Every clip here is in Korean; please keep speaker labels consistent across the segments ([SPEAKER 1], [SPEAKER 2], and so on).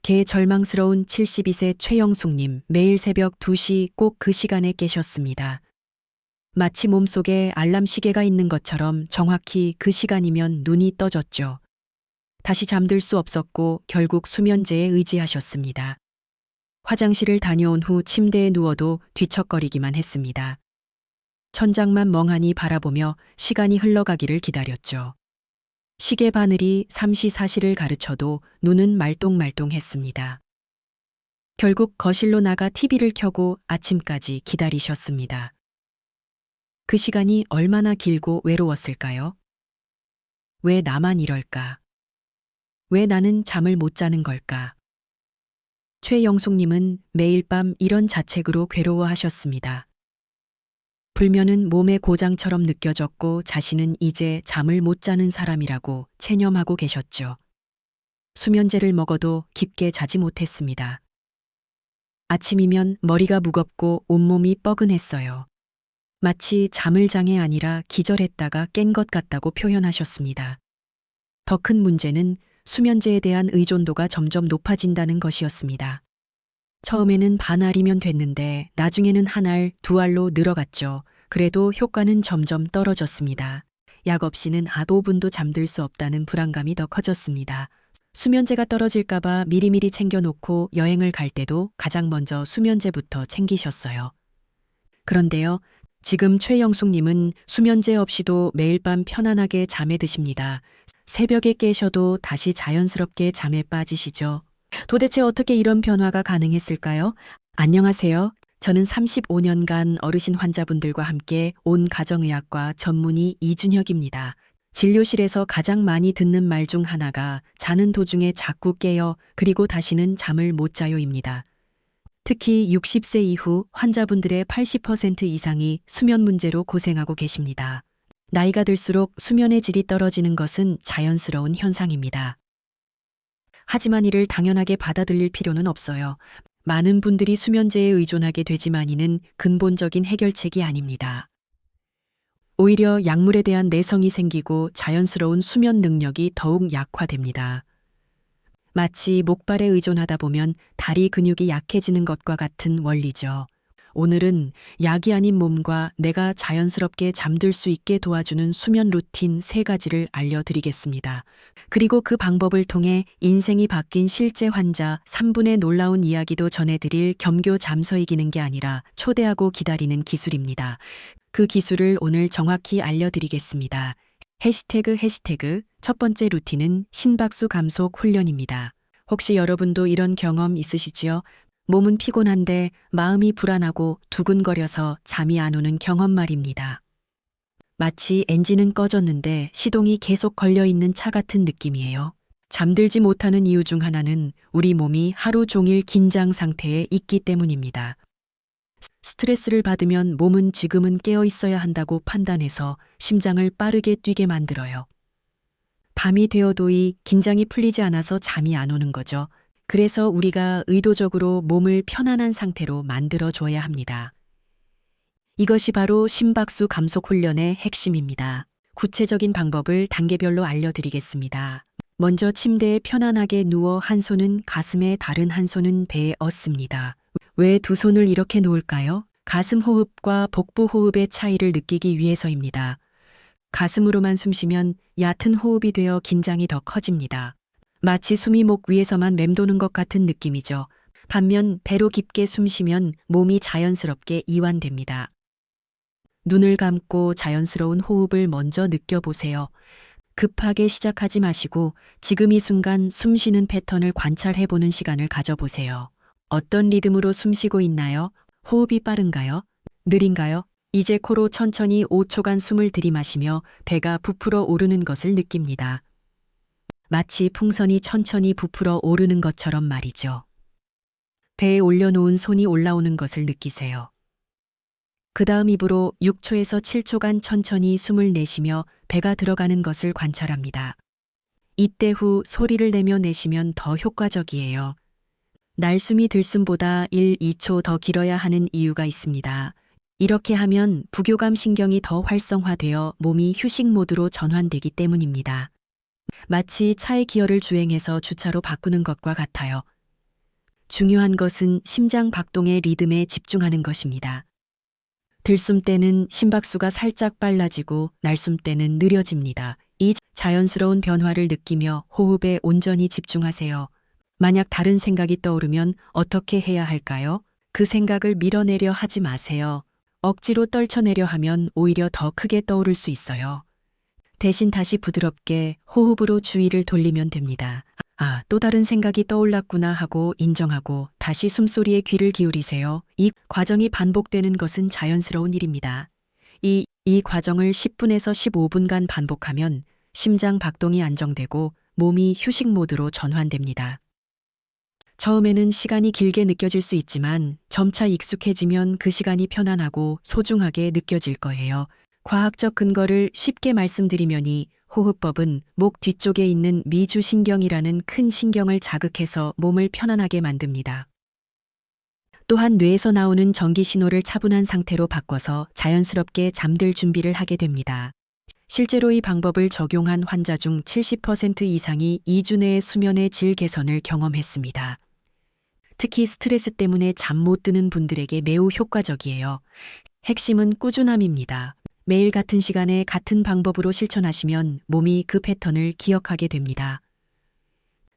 [SPEAKER 1] 개 절망스러운 72세 최영숙님, 매일 새벽 2시 꼭 그 시간에 깨셨습니다. 마치 몸속에 알람 시계가 있는 것처럼 정확히 그 시간이면 눈이 떠졌죠. 다시 잠들 수 없었고 결국 수면제에 의지하셨습니다. 화장실을 다녀온 후 침대에 누워도 뒤척거리기만 했습니다. 천장만 멍하니 바라보며 시간이 흘러가기를 기다렸죠. 시계 바늘이 3시 4시를 가르쳐도 눈은 말똥말똥했습니다. 결국 거실로 나가 TV를 켜고 아침까지 기다리셨습니다. 그 시간이 얼마나 길고 외로웠을까요? 왜 나만 이럴까? 왜 나는 잠을 못 자는 걸까? 최영숙님은 매일 밤 이런 자책으로 괴로워하셨습니다. 불면은 몸의 고장처럼 느껴졌고 자신은 이제 잠을 못 자는 사람이라고 체념하고 계셨죠. 수면제를 먹어도 깊게 자지 못했습니다. 아침이면 머리가 무겁고 온몸이 뻐근했어요. 마치 잠을 장애 아니라 기절했다가 깬 것 같다고 표현하셨습니다. 더 큰 문제는 수면제에 대한 의존도가 점점 높아진다는 것이었습니다. 처음에는 반알이면 됐는데 나중에는 한 알, 두 알로 늘어갔죠. 그래도 효과는 점점 떨어졌습니다. 약 없이는 5분도 잠들 수 없다는 불안감이 더 커졌습니다. 수면제가 떨어질까봐 미리미리 챙겨놓고 여행을 갈 때도 가장 먼저 수면제부터 챙기셨어요. 그런데요, 지금 최영숙님은 수면제 없이도 매일 밤 편안하게 잠에 드십니다. 새벽에 깨셔도 다시 자연스럽게 잠에 빠지시죠. 도대체 어떻게 이런 변화가 가능했을까요? 안녕하세요. 저는 35년간 어르신 환자분들과 함께 온 가정의학과 전문의 이준혁입니다. 진료실에서 가장 많이 듣는 말 중 하나가 자는 도중에 자꾸 깨요. 그리고 다시는 잠을 못 자요입니다. 특히 60세 이후 환자분들의 80% 이상이 수면 문제로 고생하고 계십니다. 나이가 들수록 수면의 질이 떨어지는 것은 자연스러운 현상입니다. 하지만 이를 당연하게 받아들일 필요는 없어요. 많은 분들이 수면제에 의존하게 되지만 이는 근본적인 해결책이 아닙니다. 오히려 약물에 대한 내성이 생기고 자연스러운 수면 능력이 더욱 약화됩니다. 마치 목발에 의존하다 보면 다리 근육이 약해지는 것과 같은 원리죠. 오늘은 약이 아닌 몸과 내가 자연스럽게 잠들 수 있게 도와주는 수면 루틴 3가지를 알려드리겠습니다. 그리고 그 방법을 통해 인생이 바뀐 실제 환자 3분의 놀라운 이야기도 전해드릴 겸교 잠서 이기는 게 아니라 초대하고 기다리는 기술입니다. 그 기술을 오늘 정확히 알려드리겠습니다. 해시태그 첫 번째 루틴은 심박수 감속 훈련입니다. 혹시 여러분도 이런 경험 있으시지요? 몸은 피곤한데 마음이 불안하고 두근거려서 잠이 안 오는 경험 말입니다. 마치 엔진은 꺼졌는데 시동이 계속 걸려있는 차 같은 느낌이에요. 잠들지 못하는 이유 중 하나는 우리 몸이 하루 종일 긴장 상태에 있기 때문입니다. 스트레스를 받으면 몸은 지금은 깨어 있어야 한다고 판단해서 심장을 빠르게 뛰게 만들어요. 밤이 되어도 이 긴장이 풀리지 않아서 잠이 안 오는 거죠. 그래서 우리가 의도적으로 몸을 편안한 상태로 만들어줘야 합니다. 이것이 바로 심박수 감속 훈련의 핵심입니다. 구체적인 방법을 단계별로 알려드리겠습니다. 먼저 침대에 편안하게 누워 한 손은 가슴에 다른 한 손은 배에 얹습니다. 왜 두 손을 이렇게 놓을까요? 가슴 호흡과 복부 호흡의 차이를 느끼기 위해서입니다. 가슴으로만 숨쉬면 얕은 호흡이 되어 긴장이 더 커집니다. 마치 숨이 목 위에서만 맴도는 것 같은 느낌이죠. 반면 배로 깊게 숨쉬면 몸이 자연스럽게 이완됩니다. 눈을 감고 자연스러운 호흡을 먼저 느껴보세요. 급하게 시작하지 마시고 지금 이 순간 숨쉬는 패턴을 관찰해보는 시간을 가져보세요. 어떤 리듬으로 숨쉬고 있나요? 호흡이 빠른가요? 느린가요? 이제 코로 천천히 5초간 숨을 들이마시며 배가 부풀어 오르는 것을 느낍니다. 마치 풍선이 천천히 부풀어 오르는 것처럼 말이죠. 배에 올려놓은 손이 올라오는 것을 느끼세요. 그 다음 입으로 6초에서 7초간 천천히 숨을 내쉬며 배가 들어가는 것을 관찰합니다. 이때 후 소리를 내며 내쉬면 더 효과적이에요. 날숨이 들숨보다 1, 2초 더 길어야 하는 이유가 있습니다. 이렇게 하면 부교감 신경이 더 활성화되어 몸이 휴식 모드로 전환되기 때문입니다. 마치 차의 기어를 주행해서 주차로 바꾸는 것과 같아요. 중요한 것은 심장 박동의 리듬에 집중하는 것입니다. 들숨 때는 심박수가 살짝 빨라지고 날숨 때는 느려집니다. 이 자연스러운 변화를 느끼며 호흡에 온전히 집중하세요. 만약 다른 생각이 떠오르면 어떻게 해야 할까요? 그 생각을 밀어내려 하지 마세요. 억지로 떨쳐내려 하면 오히려 더 크게 떠오를 수 있어요. 대신 다시 부드럽게 호흡으로 주의를 돌리면 됩니다. 아, 또 다른 생각이 떠올랐구나 하고 인정하고 다시 숨소리에 귀를 기울이세요. 이 과정이 반복되는 것은 자연스러운 일입니다. 이 과정을 10분에서 15분간 반복하면 심장 박동이 안정되고 몸이 휴식 모드로 전환됩니다. 처음에는 시간이 길게 느껴질 수 있지만 점차 익숙해지면 그 시간이 편안하고 소중하게 느껴질 거예요. 과학적 근거를 쉽게 말씀드리면이 호흡법은 목 뒤쪽에 있는 미주신경이라는 큰 신경을 자극해서 몸을 편안하게 만듭니다. 또한 뇌에서 나오는 전기 신호를 차분한 상태로 바꿔서 자연스럽게 잠들 준비를 하게 됩니다. 실제로 이 방법을 적용한 환자 중 70% 이상이 2주 내에 수면의 질 개선을 경험했습니다. 특히 스트레스 때문에 잠 못 드는 분들에게 매우 효과적이에요. 핵심은 꾸준함입니다. 매일 같은 시간에 같은 방법으로 실천하시면 몸이 그 패턴을 기억하게 됩니다.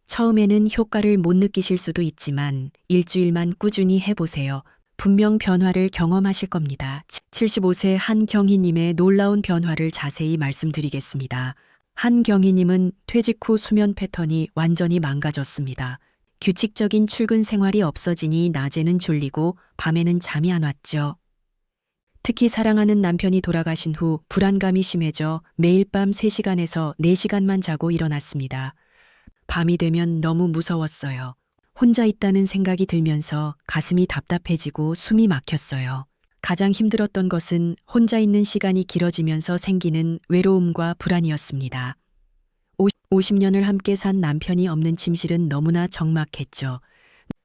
[SPEAKER 1] 처음에는 효과를 못 느끼실 수도 있지만 일주일만 꾸준히 해보세요. 분명 변화를 경험하실 겁니다. 75세 한경희님의 놀라운 변화를 자세히 말씀드리겠습니다. 한경희님은 퇴직 후 수면 패턴이 완전히 망가졌습니다. 규칙적인 출근 생활이 없어지니 낮에는 졸리고 밤에는 잠이 안 왔죠. 특히 사랑하는 남편이 돌아가신 후 불안감이 심해져 매일 밤 3시간에서 4시간만 자고 일어났습니다. 밤이 되면 너무 무서웠어요. 혼자 있다는 생각이 들면서 가슴이 답답해지고 숨이 막혔어요. 가장 힘들었던 것은 혼자 있는 시간이 길어지면서 생기는 외로움과 불안이었습니다. 50년을 함께 산 남편이 없는 침실은 너무나 적막했죠.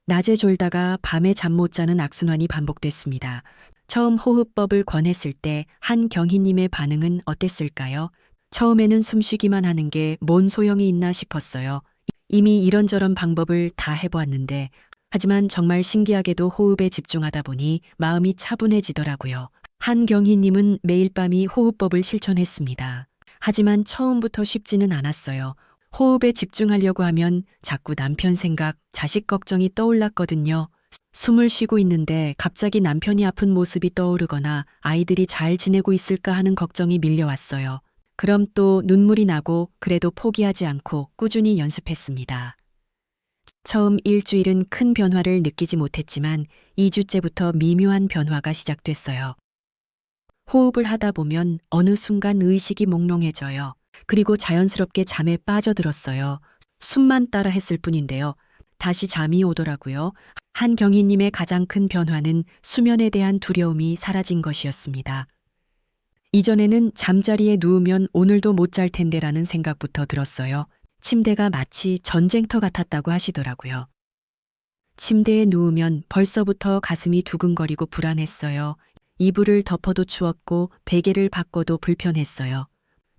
[SPEAKER 1] 낮에 졸다가 밤에 잠 못 자는 악순환이 반복됐습니다. 처음 호흡법을 권했을 때 한경희님의 반응은 어땠을까요? 처음에는 숨쉬기만 하는 게 뭔 소용이 있나 싶었어요. 이미 이런저런 방법을 다 해보았는데, 하지만 정말 신기하게도 호흡에 집중하다 보니 마음이 차분해지더라고요. 한경희님은 매일 밤이 호흡법을 실천했습니다. 하지만 처음부터 쉽지는 않았어요. 호흡에 집중하려고 하면 자꾸 남편 생각, 자식 걱정이 떠올랐거든요. 숨을 쉬고 있는데 갑자기 남편이 아픈 모습이 떠오르거나 아이들이 잘 지내고 있을까 하는 걱정이 밀려왔어요. 그럼 또 눈물이 나고 그래도 포기하지 않고 꾸준히 연습했습니다. 처음 일주일은 큰 변화를 느끼지 못했지만 2주째부터 미묘한 변화가 시작됐어요. 호흡을 하다 보면 어느 순간 의식이 몽롱해져요. 그리고 자연스럽게 잠에 빠져들었어요. 숨만 따라 했을 뿐인데요. 다시 잠이 오더라고요. 한경희님의 가장 큰 변화는 수면에 대한 두려움이 사라진 것이었습니다. 이전에는 잠자리에 누우면 오늘도 못 잘 텐데라는 생각부터 들었어요. 침대가 마치 전쟁터 같았다고 하시더라고요. 침대에 누우면 벌써부터 가슴이 두근거리고 불안했어요. 이불을 덮어도 추웠고 베개를 바꿔도 불편했어요.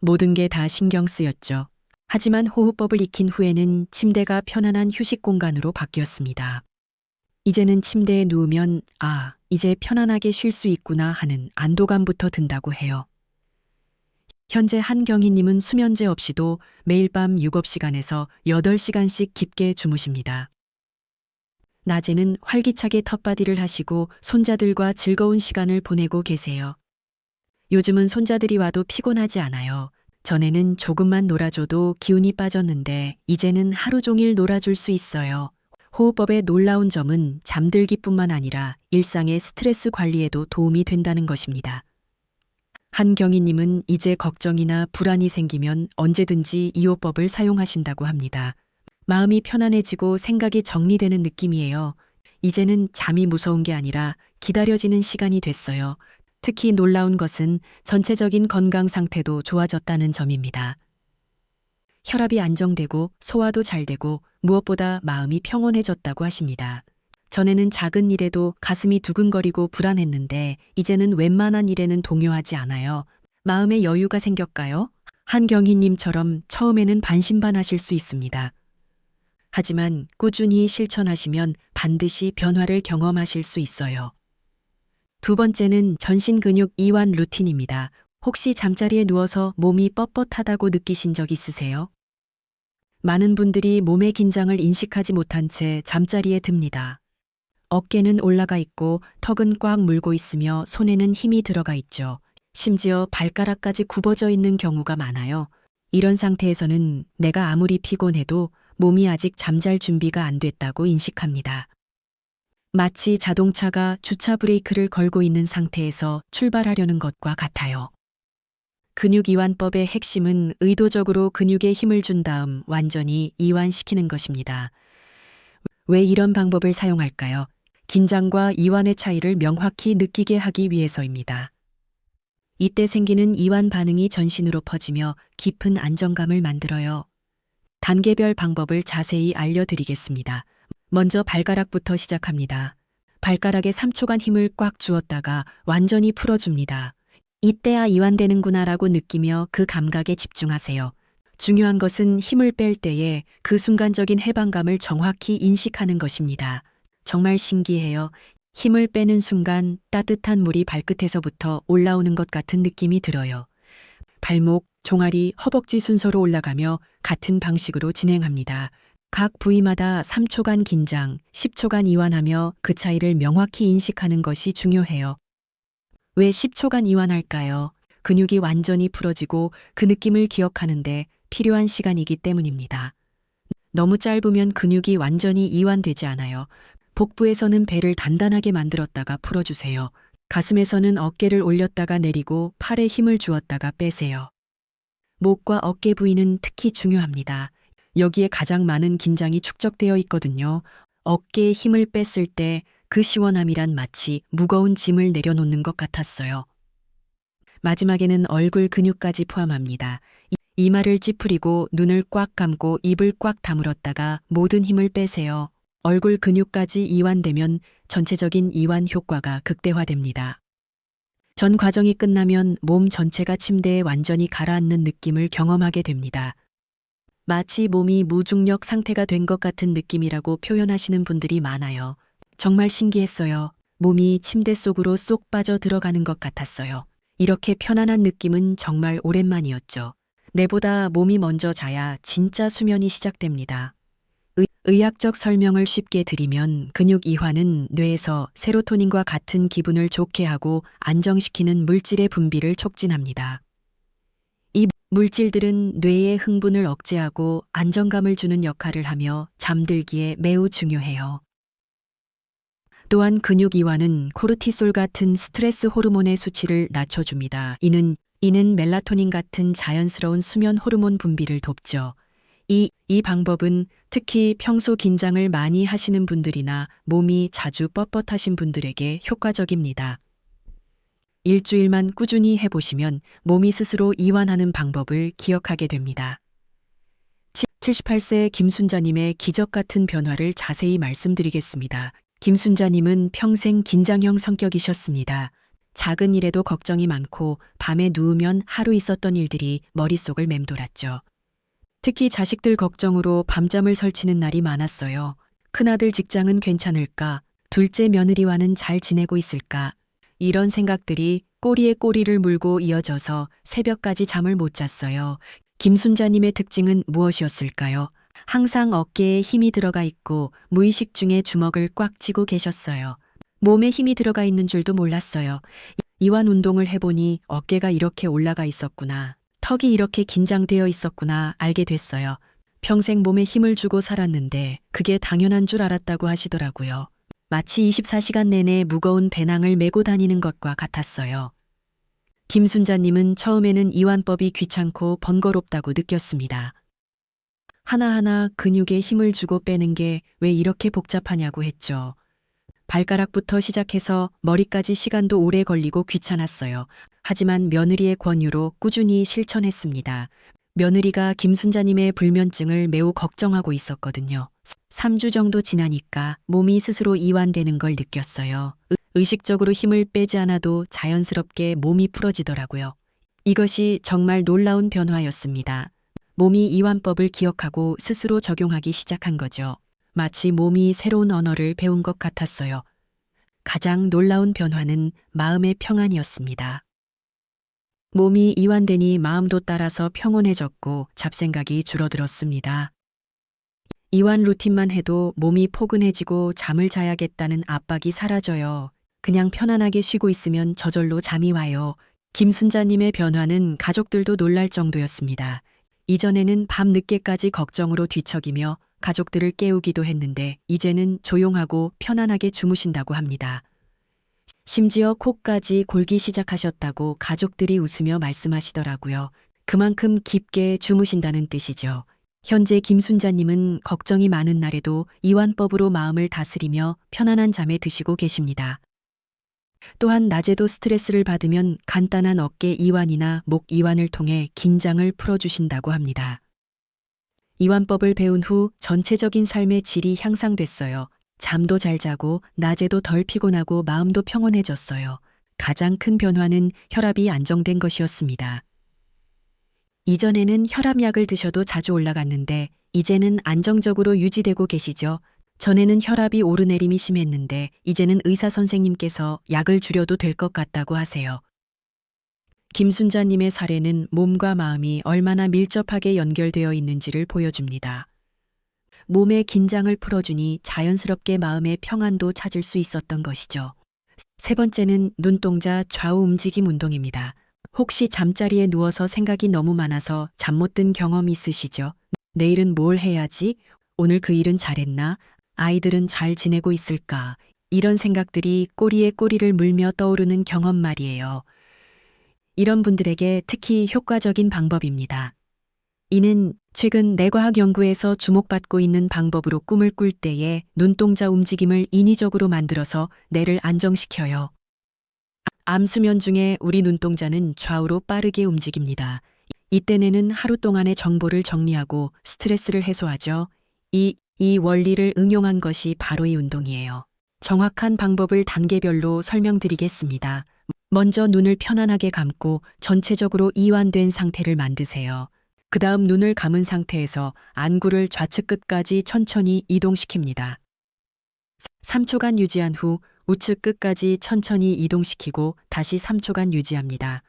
[SPEAKER 1] 모든 게 다 신경 쓰였죠. 하지만 호흡법을 익힌 후에는 침대가 편안한 휴식 공간으로 바뀌었습니다. 이제는 침대에 누우면 아, 이제 편안하게 쉴 수 있구나 하는 안도감부터 든다고 해요. 현재 한경희님은 수면제 없이도 매일 밤 7시간에서 8시간씩 깊게 주무십니다. 낮에는 활기차게 텃밭일을 하시고 손자들과 즐거운 시간을 보내고 계세요. 요즘은 손자들이 와도 피곤하지 않아요. 전에는 조금만 놀아줘도 기운이 빠졌는데 이제는 하루 종일 놀아줄 수 있어요. 호흡법의 놀라운 점은 잠들기뿐만 아니라 일상의 스트레스 관리에도 도움이 된다는 것입니다. 한경희님은 이제 걱정이나 불안이 생기면 언제든지 이 호흡법을 사용하신다고 합니다. 마음이 편안해지고 생각이 정리되는 느낌이에요. 이제는 잠이 무서운 게 아니라 기다려지는 시간이 됐어요. 특히 놀라운 것은 전체적인 건강 상태도 좋아졌다는 점입니다. 혈압이 안정되고 소화도 잘 되고 무엇보다 마음이 평온해졌다고 하십니다. 전에는 작은 일에도 가슴이 두근거리고 불안했는데 이제는 웬만한 일에는 동요하지 않아요. 마음의 여유가 생겼까요? 한경희님처럼 처음에는 반신반하실 수 있습니다. 하지만 꾸준히 실천하시면 반드시 변화를 경험하실 수 있어요. 두 번째는 전신 근육 이완 루틴입니다. 혹시 잠자리에 누워서 몸이 뻣뻣하다고 느끼신 적 있으세요? 많은 분들이 몸의 긴장을 인식하지 못한 채 잠자리에 듭니다. 어깨는 올라가 있고 턱은 꽉 물고 있으며 손에는 힘이 들어가 있죠. 심지어 발가락까지 굽어져 있는 경우가 많아요. 이런 상태에서는 내가 아무리 피곤해도 몸이 아직 잠잘 준비가 안 됐다고 인식합니다. 마치 자동차가 주차 브레이크를 걸고 있는 상태에서 출발하려는 것과 같아요. 근육 이완법의 핵심은 의도적으로 근육에 힘을 준 다음 완전히 이완시키는 것입니다. 왜 이런 방법을 사용할까요? 긴장과 이완의 차이를 명확히 느끼게 하기 위해서입니다. 이때 생기는 이완 반응이 전신으로 퍼지며 깊은 안정감을 만들어요. 단계별 방법을 자세히 알려드리겠습니다. 먼저 발가락부터 시작합니다. 발가락에 3초간 힘을 꽉 주었다가 완전히 풀어줍니다. 이때야 이완되는구나라고 느끼며 그 감각에 집중하세요. 중요한 것은 힘을 뺄 때에 그 순간적인 해방감을 정확히 인식하는 것입니다. 정말 신기해요. 힘을 빼는 순간 따뜻한 물이 발끝에서부터 올라오는 것 같은 느낌이 들어요. 발목, 종아리, 허벅지 순서로 올라가며 같은 방식으로 진행합니다. 각 부위마다 3초간 긴장, 10초간 이완하며 그 차이를 명확히 인식하는 것이 중요해요. 왜 10초간 이완할까요? 근육이 완전히 풀어지고 그 느낌을 기억하는데 필요한 시간이기 때문입니다. 너무 짧으면 근육이 완전히 이완되지 않아요. 복부에서는 배를 단단하게 만들었다가 풀어주세요. 가슴에서는 어깨를 올렸다가 내리고 팔에 힘을 주었다가 빼세요. 목과 어깨 부위는 특히 중요합니다. 여기에 가장 많은 긴장이 축적되어 있거든요. 어깨에 힘을 뺐을 때 그 시원함이란 마치 무거운 짐을 내려놓는 것 같았어요. 마지막에는 얼굴 근육까지 포함합니다. 이마를 찌푸리고 눈을 꽉 감고 입을 꽉 다물었다가 모든 힘을 빼세요. 얼굴 근육까지 이완되면 전체적인 이완 효과가 극대화됩니다. 전 과정이 끝나면 몸 전체가 침대에 완전히 가라앉는 느낌을 경험하게 됩니다. 마치 몸이 무중력 상태가 된 것 같은 느낌이라고 표현하시는 분들이 많아요. 정말 신기했어요. 몸이 침대 속으로 쏙 빠져 들어가는 것 같았어요. 이렇게 편안한 느낌은 정말 오랜만이었죠. 내보다 몸이 먼저 자야 진짜 수면이 시작됩니다. 의학적 설명을 쉽게 드리면 근육 이완은 뇌에서 세로토닌과 같은 기분을 좋게 하고 안정시키는 물질의 분비를 촉진합니다. 이 물질들은 뇌의 흥분을 억제하고 안정감을 주는 역할을 하며 잠들기에 매우 중요해요. 또한 근육 이완은 코르티솔 같은 스트레스 호르몬의 수치를 낮춰줍니다. 이는 멜라토닌 같은 자연스러운 수면 호르몬 분비를 돕죠. 이 방법은 특히 평소 긴장을 많이 하시는 분들이나 몸이 자주 뻣뻣하신 분들에게 효과적입니다. 일주일만 꾸준히 해보시면 몸이 스스로 이완하는 방법을 기억하게 됩니다. 78세 김순자님의 기적 같은 변화를 자세히 말씀드리겠습니다. 김순자님은 평생 긴장형 성격이셨습니다. 작은 일에도 걱정이 많고 밤에 누우면 하루 있었던 일들이 머릿속을 맴돌았죠. 특히 자식들 걱정으로 밤잠을 설치는 날이 많았어요. 큰아들 직장은 괜찮을까? 둘째 며느리와는 잘 지내고 있을까? 이런 생각들이 꼬리에 꼬리를 물고 이어져서 새벽까지 잠을 못 잤어요. 김순자님의 특징은 무엇이었을까요? 항상 어깨에 힘이 들어가 있고 무의식 중에 주먹을 꽉 쥐고 계셨어요. 몸에 힘이 들어가 있는 줄도 몰랐어요. 이완 운동을 해보니 어깨가 이렇게 올라가 있었구나. 턱이 이렇게 긴장되어 있었구나 알게 됐어요. 평생 몸에 힘을 주고 살았는데 그게 당연한 줄 알았다고 하시더라고요. 마치 24시간 내내 무거운 배낭을 메고 다니는 것과 같았어요. 김순자님은 처음에는 이완법이 귀찮고 번거롭다고 느꼈습니다. 하나하나 근육에 힘을 주고 빼는 게 왜 이렇게 복잡하냐고 했죠. 발가락부터 시작해서 머리까지 시간도 오래 걸리고 귀찮았어요. 하지만 며느리의 권유로 꾸준히 실천했습니다. 며느리가 김순자님의 불면증을 매우 걱정하고 있었거든요. 3주 정도 지나니까 몸이 스스로 이완되는 걸 느꼈어요. 의식적으로 힘을 빼지 않아도 자연스럽게 몸이 풀어지더라고요. 이것이 정말 놀라운 변화였습니다. 몸이 이완법을 기억하고 스스로 적용하기 시작한 거죠. 마치 몸이 새로운 언어를 배운 것 같았어요. 가장 놀라운 변화는 마음의 평안이었습니다. 몸이 이완되니 마음도 따라서 평온해졌고 잡생각이 줄어들었습니다. 이완 루틴만 해도 몸이 포근해지고 잠을 자야겠다는 압박이 사라져요. 그냥 편안하게 쉬고 있으면 저절로 잠이 와요. 김순자님의 변화는 가족들도 놀랄 정도였습니다. 이전에는 밤 늦게까지 걱정으로 뒤척이며 가족들을 깨우기도 했는데 이제는 조용하고 편안하게 주무신다고 합니다. 심지어 코까지 골기 시작하셨다고 가족들이 웃으며 말씀하시더라고요. 그만큼 깊게 주무신다는 뜻이죠. 현재 김순자님은 걱정이 많은 날에도 이완법으로 마음을 다스리며 편안한 잠에 드시고 계십니다. 또한 낮에도 스트레스를 받으면 간단한 어깨 이완이나 목 이완을 통해 긴장을 풀어주신다고 합니다. 이완법을 배운 후 전체적인 삶의 질이 향상됐어요. 잠도 잘 자고 낮에도 덜 피곤하고 마음도 평온해졌어요. 가장 큰 변화는 혈압이 안정된 것이었습니다. 이전에는 혈압약을 드셔도 자주 올라갔는데 이제는 안정적으로 유지되고 계시죠. 전에는 혈압이 오르내림이 심했는데 이제는 의사 선생님께서 약을 줄여도 될 것 같다고 하세요. 김순자님의 사례는 몸과 마음이 얼마나 밀접하게 연결되어 있는지를 보여줍니다. 몸의 긴장을 풀어주니 자연스럽게 마음의 평안도 찾을 수 있었던 것이죠. 세 번째는 눈동자 좌우 움직임 운동입니다. 혹시 잠자리에 누워서 생각이 너무 많아서 잠 못 든 경험 있으시죠? 내일은 뭘 해야지? 오늘 그 일은 잘했나? 아이들은 잘 지내고 있을까? 이런 생각들이 꼬리에 꼬리를 물며 떠오르는 경험 말이에요. 이런 분들에게 특히 효과적인 방법입니다. 이는 최근 뇌과학 연구에서 주목받고 있는 방법으로 꿈을 꿀 때에 눈동자 움직임을 인위적으로 만들어서 뇌를 안정시켜요. 암수면 중에 우리 눈동자는 좌우로 빠르게 움직입니다. 이때 뇌는 하루 동안의 정보를 정리하고 스트레스를 해소하죠. 이 원리를 응용한 것이 바로 이 운동이에요. 정확한 방법을 단계별로 설명드리겠습니다. 먼저 눈을 편안하게 감고 전체적으로 이완된 상태를 만드세요. 그 다음 눈을 감은 상태에서 안구를 좌측 끝까지 천천히 이동시킵니다. 3초간 유지한 후 우측 끝까지 천천히 이동시키고 다시 3초간 유지합니다.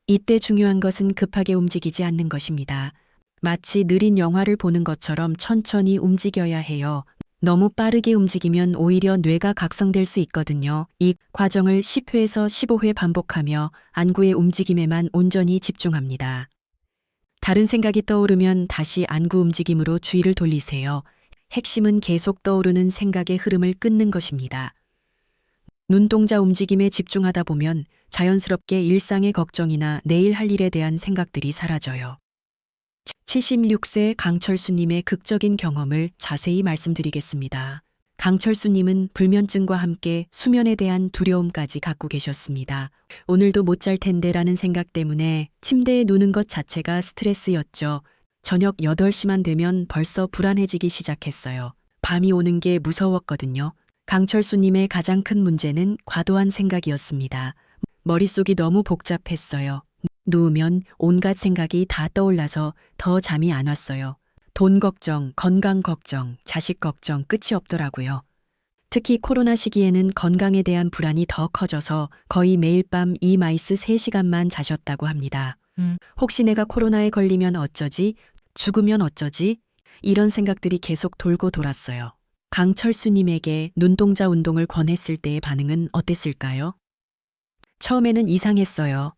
[SPEAKER 1] 이때 중요한 것은 급하게 움직이지 않는 것입니다. 마치 느린 영화를 보는 것처럼 천천히 움직여야 해요. 너무 빠르게 움직이면 오히려 뇌가 각성될 수 있거든요. 이 과정을 10회에서 15회 반복하며 안구의 움직임에만 온전히 집중합니다. 다른 생각이 떠오르면 다시 안구 움직임으로 주의를 돌리세요. 핵심은 계속 떠오르는 생각의 흐름을 끊는 것입니다. 눈동자 움직임에 집중하다 보면 자연스럽게 일상의 걱정이나 내일 할 일에 대한 생각들이 사라져요. 76세 강철수님의 극적인 경험을 자세히 말씀드리겠습니다. 강철수님은 불면증과 함께 수면에 대한 두려움까지 갖고 계셨습니다. 오늘도 못 잘 텐데라는 생각 때문에 침대에 누는 것 자체가 스트레스였죠. 저녁 8시만 되면 벌써 불안해지기 시작했어요. 밤이 오는 게 무서웠거든요. 강철수님의 가장 큰 문제는 과도한 생각이었습니다. 머릿속이 너무 복잡했어요. 누우면 온갖 생각이 다 떠올라서 더 잠이 안 왔어요. 돈 걱정, 건강 걱정, 자식 걱정 끝이 없더라고요. 특히 코로나 시기에는 건강에 대한 불안이 더 커져서 거의 매일 밤 3시간만 자셨다고 합니다. 혹시 내가 코로나에 걸리면 어쩌지? 죽으면 어쩌지? 이런 생각들이 계속 돌고 돌았어요. 강철수님에게 눈동자 운동을 권했을 때의 반응은 어땠을까요? 처음에는 이상했어요.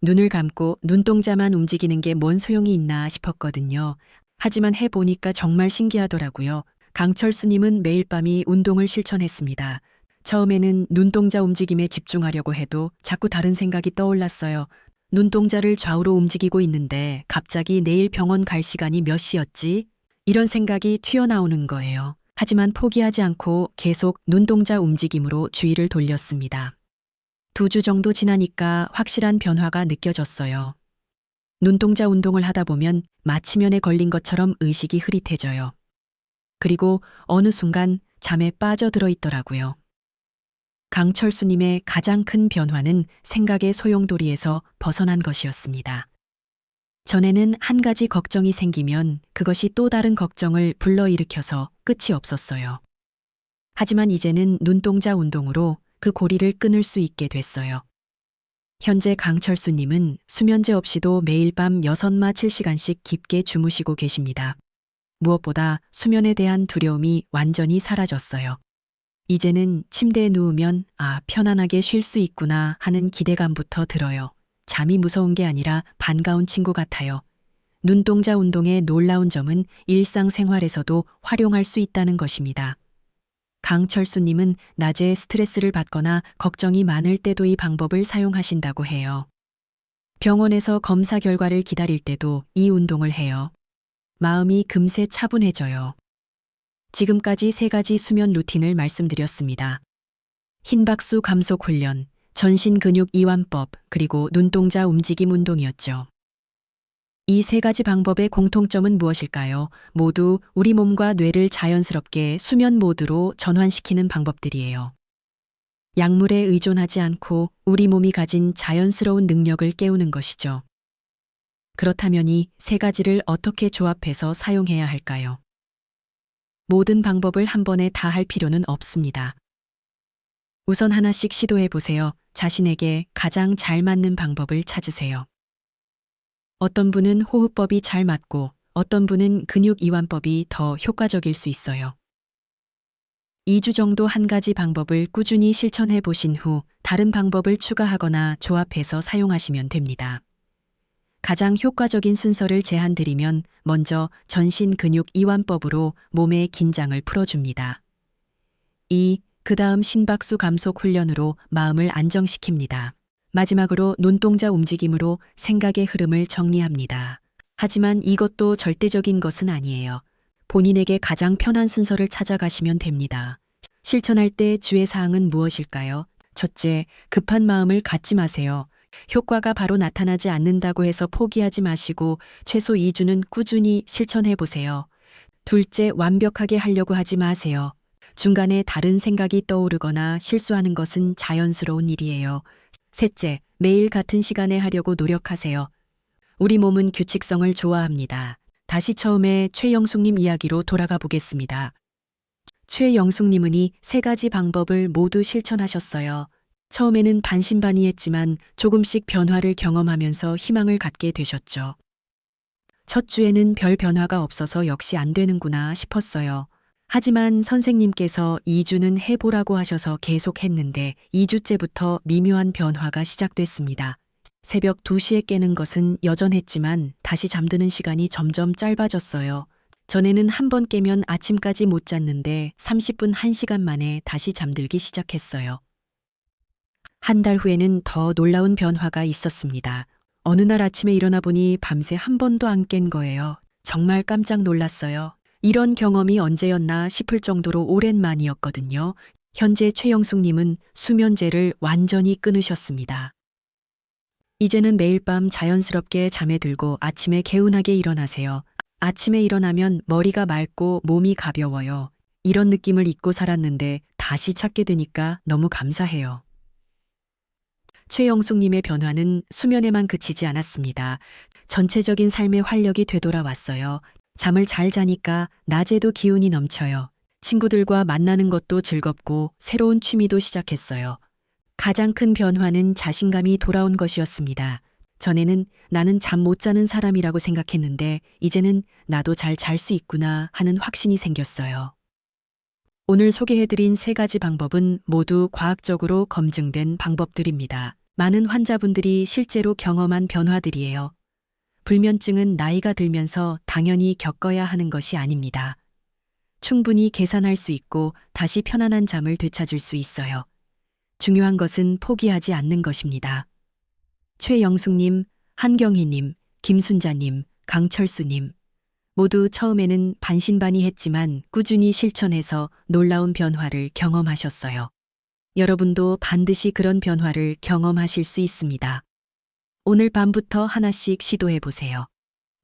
[SPEAKER 1] 눈을 감고 눈동자만 움직이는 게 뭔 소용이 있나 싶었거든요. 하지만 해보니까 정말 신기하더라고요. 강철수님은 매일 밤이 운동을 실천했습니다. 처음에는 눈동자 움직임에 집중하려고 해도 자꾸 다른 생각이 떠올랐어요. 눈동자를 좌우로 움직이고 있는데 갑자기 내일 병원 갈 시간이 몇 시였지? 이런 생각이 튀어나오는 거예요. 하지만 포기하지 않고 계속 눈동자 움직임으로 주의를 돌렸습니다. 2주 정도 지나니까 확실한 변화가 느껴졌어요. 눈동자 운동을 하다 보면 마취면에 걸린 것처럼 의식이 흐릿해져요. 그리고 어느 순간 잠에 빠져들어 있더라고요. 강철수님의 가장 큰 변화는 생각의 소용돌이에서 벗어난 것이었습니다. 전에는 한 가지 걱정이 생기면 그것이 또 다른 걱정을 불러일으켜서 끝이 없었어요. 하지만 이제는 눈동자 운동으로 그 고리를 끊을 수 있게 됐어요. 현재 강철수님은 수면제 없이도 매일 밤 6-7시간씩 깊게 주무시고 계십니다. 무엇보다 수면에 대한 두려움이 완전히 사라졌어요. 이제는 침대에 누우면 편안하게 쉴 수 있구나 하는 기대감부터 들어요. 잠이 무서운 게 아니라 반가운 친구 같아요. 눈동자 운동의 놀라운 점은 일상생활에서도 활용할 수 있다는 것입니다. 강철수님은 낮에 스트레스를 받거나 걱정이 많을 때도 이 방법을 사용하신다고 해요. 병원에서 검사 결과를 기다릴 때도 이 운동을 해요. 마음이 금세 차분해져요. 지금까지 3가지 수면 루틴을 말씀드렸습니다. 흰박수 감속 훈련, 전신 근육 이완법, 그리고 눈동자 움직임 운동이었죠. 이 3가지 방법의 공통점은 무엇일까요? 모두 우리 몸과 뇌를 자연스럽게 수면 모드로 전환시키는 방법들이에요. 약물에 의존하지 않고 우리 몸이 가진 자연스러운 능력을 깨우는 것이죠. 그렇다면 이 3가지를 어떻게 조합해서 사용해야 할까요? 모든 방법을 한 번에 다 할 필요는 없습니다. 우선 하나씩 시도해 보세요. 자신에게 가장 잘 맞는 방법을 찾으세요. 어떤 분은 호흡법이 잘 맞고 어떤 분은 근육 이완법이 더 효과적일 수 있어요. 2주 정도 한 가지 방법을 꾸준히 실천해 보신 후 다른 방법을 추가하거나 조합해서 사용하시면 됩니다. 가장 효과적인 순서를 제안드리면 먼저 전신 근육 이완법으로 몸의 긴장을 풀어줍니다. 그 다음 심박수 감속 훈련으로 마음을 안정시킵니다. 마지막으로 눈동자 움직임으로 생각의 흐름을 정리합니다. 하지만 이것도 절대적인 것은 아니에요. 본인에게 가장 편한 순서를 찾아가시면 됩니다. 실천할 때 주의사항은 무엇일까요? 첫째, 급한 마음을 갖지 마세요. 효과가 바로 나타나지 않는다고 해서 포기하지 마시고 최소 2주는 꾸준히 실천해 보세요. 둘째, 완벽하게 하려고 하지 마세요. 중간에 다른 생각이 떠오르거나 실수하는 것은 자연스러운 일이에요. 셋째, 매일 같은 시간에 하려고 노력하세요. 우리 몸은 규칙성을 좋아합니다. 다시 처음에 최영숙님 이야기로 돌아가 보겠습니다. 최영숙님은 이 3가지 방법을 모두 실천하셨어요. 처음에는 반신반의했지만 조금씩 변화를 경험하면서 희망을 갖게 되셨죠. 첫 주에는 별 변화가 없어서 역시 안 되는구나 싶었어요. 하지만 선생님께서 2주는 해보라고 하셔서 계속 했는데 2주째부터 미묘한 변화가 시작됐습니다. 새벽 2시에 깨는 것은 여전했지만 다시 잠드는 시간이 점점 짧아졌어요. 전에는 한 번 깨면 아침까지 못 잤는데 30분 1시간 만에 다시 잠들기 시작했어요. 한 달 후에는 더 놀라운 변화가 있었습니다. 어느 날 아침에 일어나 보니 밤새 한 번도 안 깬 거예요. 정말 깜짝 놀랐어요. 이런 경험이 언제였나 싶을 정도로 오랜만이었거든요. 현재 최영숙님은 수면제를 완전히 끊으셨습니다. 이제는 매일 밤 자연스럽게 잠에 들고 아침에 개운하게 일어나세요. 아침에 일어나면 머리가 맑고 몸이 가벼워요. 이런 느낌을 잊고 살았는데 다시 찾게 되니까 너무 감사해요. 최영숙님의 변화는 수면에만 그치지 않았습니다. 전체적인 삶의 활력이 되돌아왔어요. 잠을 잘 자니까 낮에도 기운이 넘쳐요. 친구들과 만나는 것도 즐겁고 새로운 취미도 시작했어요. 가장 큰 변화는 자신감이 돌아온 것이었습니다. 전에는 나는 잠 못 자는 사람이라고 생각했는데 이제는 나도 잘 잘 수 있구나 하는 확신이 생겼어요. 오늘 소개해드린 3가지 방법은 모두 과학적으로 검증된 방법들입니다. 많은 환자분들이 실제로 경험한 변화들이에요. 불면증은 나이가 들면서 당연히 겪어야 하는 것이 아닙니다. 충분히 계산할 수 있고 다시 편안한 잠을 되찾을 수 있어요. 중요한 것은 포기하지 않는 것입니다. 최영숙님, 한경희님, 김순자님, 강철수님 모두 처음에는 반신반의했지만 꾸준히 실천해서 놀라운 변화를 경험하셨어요. 여러분도 반드시 그런 변화를 경험하실 수 있습니다. 오늘 밤부터 하나씩 시도해 보세요.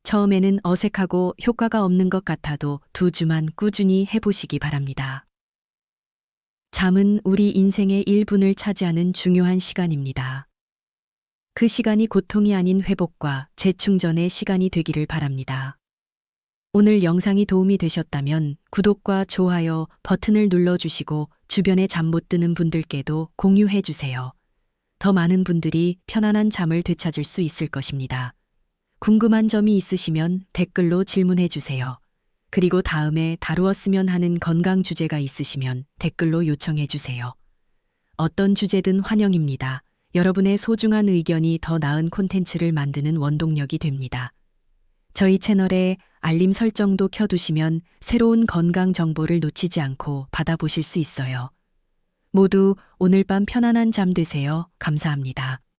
[SPEAKER 1] 처음에는 어색하고 효과가 없는 것 같아도 2주만 꾸준히 해보시기 바랍니다. 잠은 우리 인생의 1분을 차지하는 중요한 시간입니다. 그 시간이 고통이 아닌 회복과 재충전의 시간이 되기를 바랍니다. 오늘 영상이 도움이 되셨다면 구독과 좋아요 버튼을 눌러주시고 주변에 잠 못 드는 분들께도 공유해 주세요. 더 많은 분들이 편안한 잠을 되찾을 수 있을 것입니다. 궁금한 점이 있으시면 댓글로 질문해 주세요. 그리고 다음에 다루었으면 하는 건강 주제가 있으시면 댓글로 요청해 주세요. 어떤 주제든 환영입니다. 여러분의 소중한 의견이 더 나은 콘텐츠를 만드는 원동력이 됩니다. 저희 채널에 알림 설정도 켜두시면 새로운 건강 정보를 놓치지 않고 받아보실 수 있어요. 모두 오늘 밤 편안한 잠 되세요. 감사합니다.